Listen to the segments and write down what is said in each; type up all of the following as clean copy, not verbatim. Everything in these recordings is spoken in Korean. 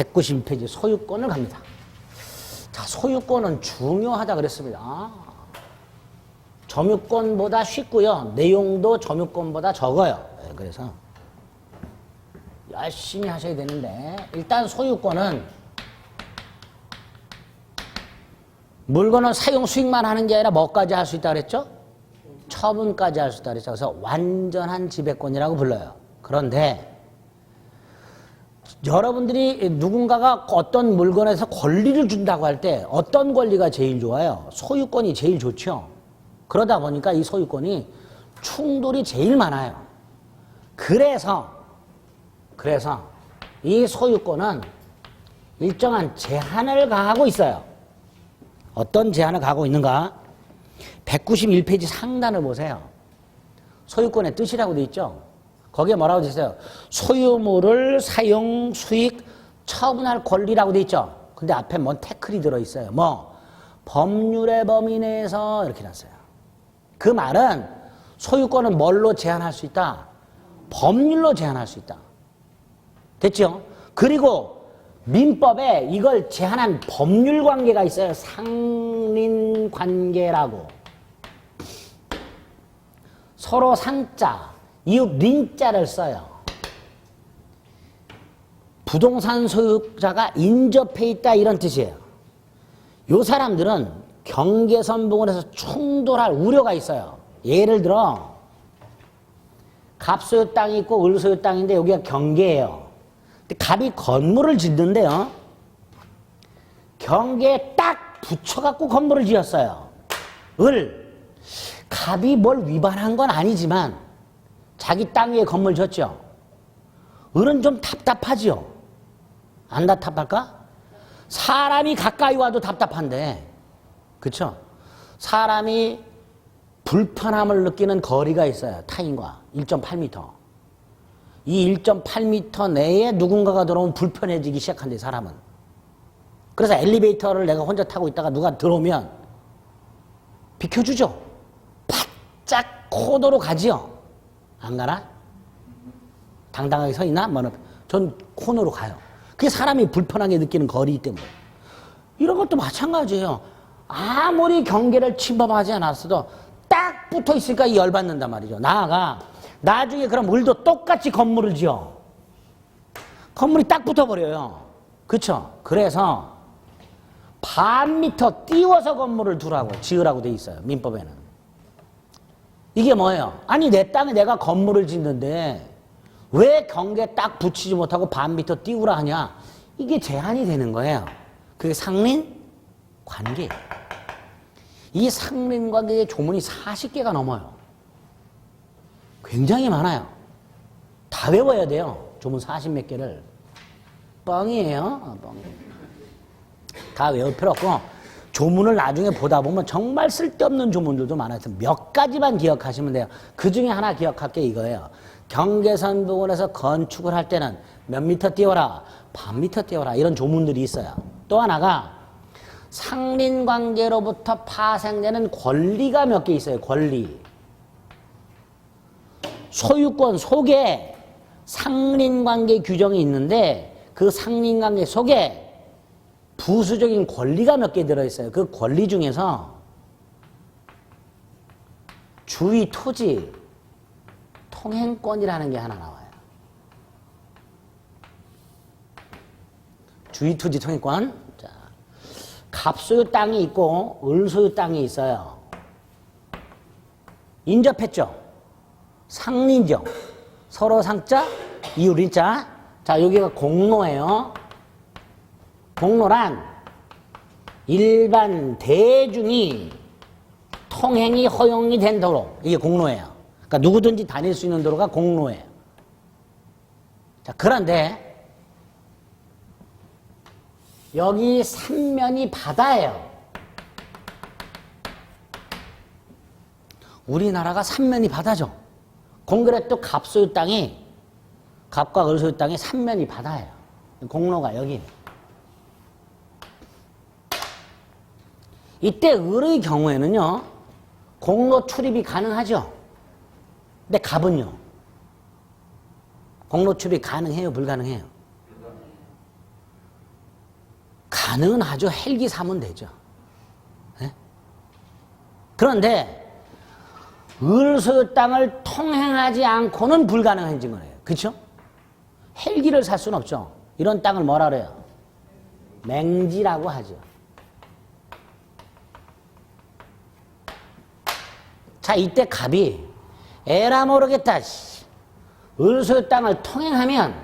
191페이지 소유권을 갑니다. 자, 소유권은 중요하다 그랬습니다. 점유권보다 쉽고요. 내용도 점유권보다 적어요. 그래서 열심히 하셔야 되는데, 일단 소유권은 물건을 사용 수익만 하는 게 아니라 뭐까지 할 수 있다 그랬죠? 처분까지 할 수 있다 그랬죠. 그래서 완전한 지배권이라고 불러요. 그런데 여러분들이 누군가가 어떤 물건에서 권리를 준다고 할 때 어떤 권리가 제일 좋아요? 소유권이 제일 좋죠. 그러다 보니까 이 소유권이 충돌이 제일 많아요. 그래서 이 소유권은 일정한 제한을 가하고 있어요. 어떤 제한을 가하고 있는가? 191페이지 상단을 보세요. 소유권의 뜻이라고 되어 있죠. 거기에 뭐라고 되어 있어요? 소유물을 사용, 수익, 처분할 권리라고 되어 있죠. 근데 앞에 뭔 태클이 들어있어요. 뭐 법률의 범위 내에서 이렇게 놨어요. 그 말은 소유권은 뭘로 제한할 수 있다? 법률로 제한할 수 있다. 됐죠? 그리고 민법에 이걸 제한한 법률 관계가 있어요. 상린 관계라고. 서로 상자, 이웃 린자를 써요. 부동산 소유자가 인접해 있다 이런 뜻이에요. 요 사람들은 경계선 부분에서 충돌할 우려가 있어요. 예를 들어 갑소유 땅이 있고 을소유 땅인데 여기가 경계예요. 근데 갑이 건물을 짓는데요. 경계에 딱 붙여갖고 건물을 지었어요. 갑이 뭘 위반한 건 아니지만 자기 땅 위에 건물 졌죠. 을은 좀 답답하지요. 안 답답할까? 사람이 가까이 와도 답답한데, 그쵸? 사람이 불편함을 느끼는 거리가 있어요. 타인과 1.8m. 이 1.8m 내에 누군가가 들어오면 불편해지기 시작한대, 사람은. 그래서 엘리베이터를 내가 혼자 타고 있다가 누가 들어오면 비켜주죠. 바짝 코너로 가지요. 안 가나? 당당하게 서 있나? 전 코너로 가요. 그게 사람이 불편하게 느끼는 거리이기 때문에. 이런 것도 마찬가지예요. 아무리 경계를 침범하지 않았어도 딱 붙어 있으니까 열받는단 말이죠. 나중에 그럼 을도 똑같이 건물을 지어. 건물이 딱 붙어버려요. 그쵸? 그래서 반 미터 띄워서 건물을 지으라고 돼 있어요. 민법에는. 이게 뭐예요? 아니 내 땅에 내가 건물을 짓는데 왜 경계 딱 붙이지 못하고 반 미터 띄우라 하냐? 이게 제한이 되는 거예요. 그게 상린 관계. 이 상린 관계의 조문이 40개가 넘어요. 굉장히 많아요. 다 외워야 돼요. 조문 40몇 개를. 뻥이에요. 다 외울 필요 없고 조문을 나중에 보다 보면 정말 쓸데없는 조문들도 많아요. 몇 가지만 기억하시면 돼요. 그 중에 하나 기억할 게 이거예요. 경계선 부분에서 건축을 할 때는 몇 미터 띄워라, 반 미터 띄워라 이런 조문들이 있어요. 또 하나가 상린관계로부터 파생되는 권리가 몇 개 있어요. 권리. 소유권 속에 상린관계 규정이 있는데 그 상린관계 속에 부수적인 권리가 몇 개 들어있어요. 그 권리 중에서 주의 토지 통행권이라는 게 하나 나와요. 주의 토지 통행권. 자, 갑소유 땅이 있고 을소유 땅이 있어요. 인접했죠. 상린죠. 서로 상자, 이웃 린자. 자, 여기가 공로예요. 공로란 일반 대중이 통행이 허용이 된 도로. 이게 공로예요. 그러니까 누구든지 다닐 수 있는 도로가 공로예요. 자, 그런데 여기 삼면이 바다예요. 우리나라가 삼면이 바다죠. 공그레또 갑소유 땅이, 갑과 을소유 땅이 삼면이 바다예요. 공로가 여기. 이때 을의 경우에는요, 공로 출입이 가능하죠. 근데 갑은요, 공로 출입이 가능해요, 불가능해요? 가능하죠. 헬기 사면 되죠. 네? 그런데 을 소유 땅을 통행하지 않고는 불가능한 거예요. 그렇죠? 헬기를 살 수는 없죠. 이런 땅을 뭐라 그래요? 맹지라고 하죠. 자, 이때 갑이 에라 모르겠다. 을 소유 땅을 통행하면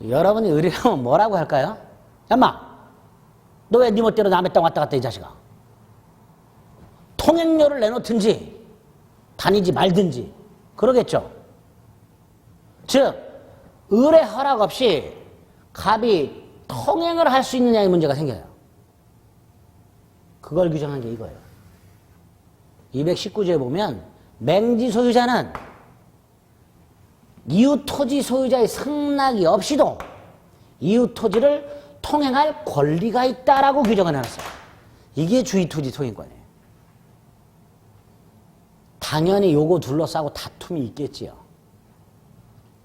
여러분이 의리라면 뭐라고 할까요? 엄마, 너 왜 네 멋대로 남의 땅 왔다 갔다 이 자식아. 통행료를 내놓든지 다니지 말든지 그러겠죠. 즉 을의 허락 없이 갑이 통행을 할 수 있느냐의 문제가 생겨요. 그걸 규정한 게 이거예요. 219조에 보면 맹지 소유자는 이웃 토지 소유자의 승낙이 없이도 이웃 토지를 통행할 권리가 있다라고 규정을 해놨어요. 이게 주의토지 통행권이에요. 당연히 요거 둘러싸고 다툼이 있겠지요.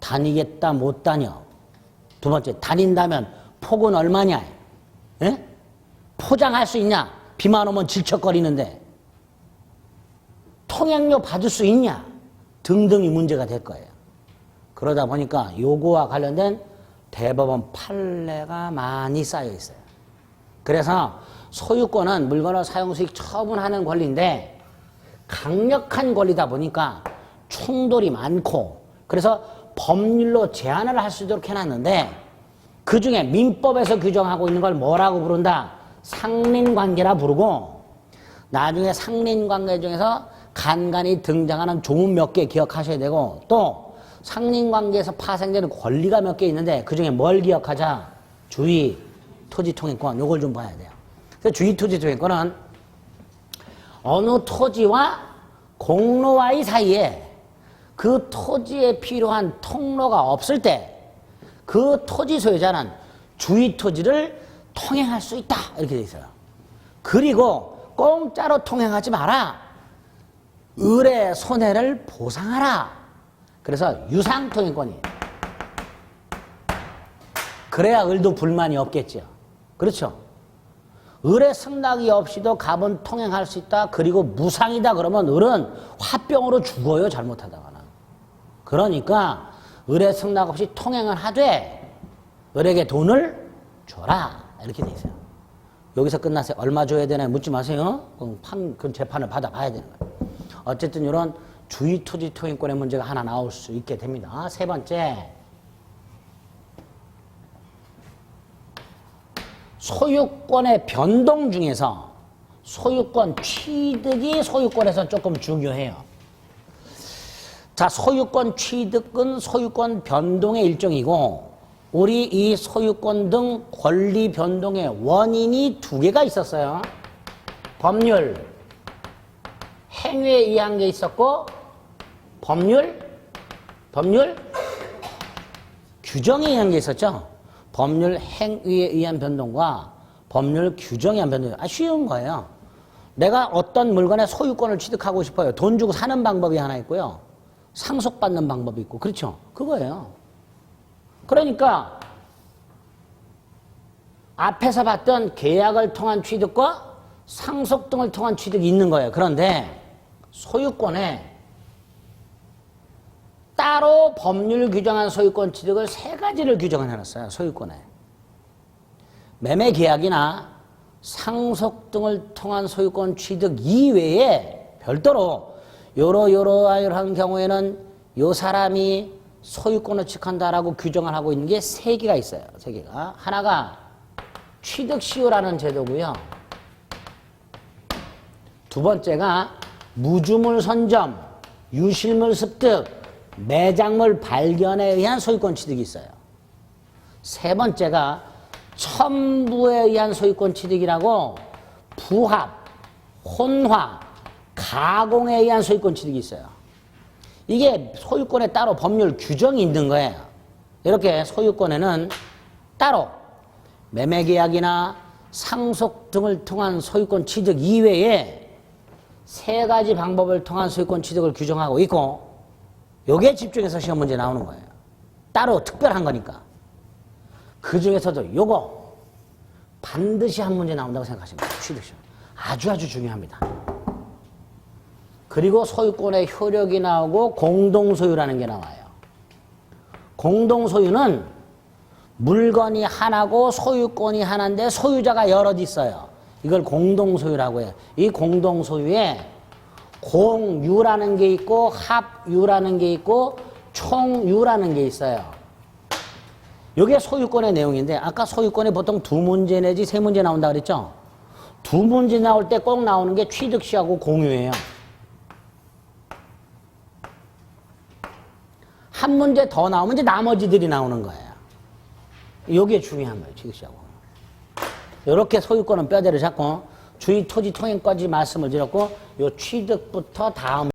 다니겠다 못 다녀. 두 번째, 다닌다면 폭은 얼마냐. 에? 포장할 수 있냐. 비만 오면 질척거리는데 통행료 받을 수 있냐 등등이 문제가 될 거예요. 그러다 보니까 요거와 관련된 대법원 판례가 많이 쌓여 있어요. 그래서 소유권은 물건을 사용수익 처분하는 권리인데 강력한 권리다 보니까 충돌이 많고 그래서 법률로 제한을 할 수 있도록 해놨는데 그중에 민법에서 규정하고 있는 걸 뭐라고 부른다? 상린관계라 부르고 나중에 상린관계 중에서 간간히 등장하는 조문 몇 개 기억하셔야 되고 또 상린관계에서 파생되는 권리가 몇 개 있는데 그중에 뭘 기억하자? 주의 토지통행권 요걸 좀 봐야 돼요. 그래서 주의 토지통행권은 어느 토지와 공로와의 사이에 그 토지에 필요한 통로가 없을 때 그 토지 소유자는 주의 토지를 통행할 수 있다 이렇게 돼 있어요. 그리고 공짜로 통행하지 마라. 을의 손해를 보상하라. 그래서 유상통행권이에요. 그래야 을도 불만이 없겠죠. 그렇죠? 을의 승낙이 없이도 갑은 통행할 수 있다. 그리고 무상이다 그러면 을은 화병으로 죽어요. 잘못하다가는. 그러니까 을의 승낙 없이 통행을 하되 을에게 돈을 줘라. 이렇게 돼 있어요. 여기서 끝나세요. 얼마 줘야 되나 묻지 마세요. 그럼 재판을 받아봐야 되는 거예요. 어쨌든 이런 주의 토지 통행권의 문제가 하나 나올 수 있게 됩니다. 세 번째, 소유권의 변동 중에서 소유권 취득이 소유권에서 조금 중요해요. 자, 소유권 취득은 소유권 변동의 일종이고 우리 이 소유권 등 권리 변동의 원인이 두 개가 있었어요. 법률, 행위에 의한 게 있었고 법률 규정에 의한 게 있었죠. 법률 행위에 의한 변동과 법률 규정에 의한 변동. 쉬운 거예요. 내가 어떤 물건의 소유권을 취득하고 싶어요. 돈 주고 사는 방법이 하나 있고요. 상속받는 방법이 있고. 그렇죠? 그거예요. 그러니까 앞에서 봤던 계약을 통한 취득과 상속 등을 통한 취득이 있는 거예요. 그런데 소유권에 따로 법률 규정한 소유권 취득을 세 가지를 규정을 해놨어요. 소유권에. 매매 계약이나 상속 등을 통한 소유권 취득 이외에 별도로 요러한 경우에는 요 사람이 소유권을 취득한다라고 규정을 하고 있는 게 세 개가 있어요. 세 개가. 하나가 취득시효라는 제도고요. 두 번째가 무주물 선점, 유실물 습득, 매장물 발견에 의한 소유권 취득이 있어요. 세 번째가 첨부에 의한 소유권 취득이라고 부합, 혼화, 가공에 의한 소유권 취득이 있어요. 이게 소유권에 따로 법률 규정이 있는 거예요. 이렇게 소유권에는 따로 매매계약이나 상속 등을 통한 소유권 취득 이외에 세 가지 방법을 통한 소유권 취득을 규정하고 있고 요게 집중해서 시험 문제 나오는 거예요. 따로 특별한 거니까. 그 중에서도 요거 반드시 한 문제 나온다고 생각하시면 돼요. 취득시효. 아주 중요합니다. 그리고 소유권의 효력이 나오고 공동소유라는 게 나와요. 공동소유는 물건이 하나고 소유권이 하나인데 소유자가 여럿 있어요. 이걸 공동소유라고 해요. 이 공동소유에 공유라는 게 있고 합유라는 게 있고 총유라는 게 있어요. 이게 소유권의 내용인데 아까 소유권에 보통 2문제 내지 3문제 나온다 그랬죠? 2문제 나올 때 꼭 나오는 게 취득시하고 공유예요. 한 문제 더 나오면 이제 나머지들이 나오는 거예요. 이게 중요한 거예요. 취득시하고. 이렇게 소유권은 뼈대를 잡고 주의 토지 통행까지 말씀을 드렸고 요 취득부터 다음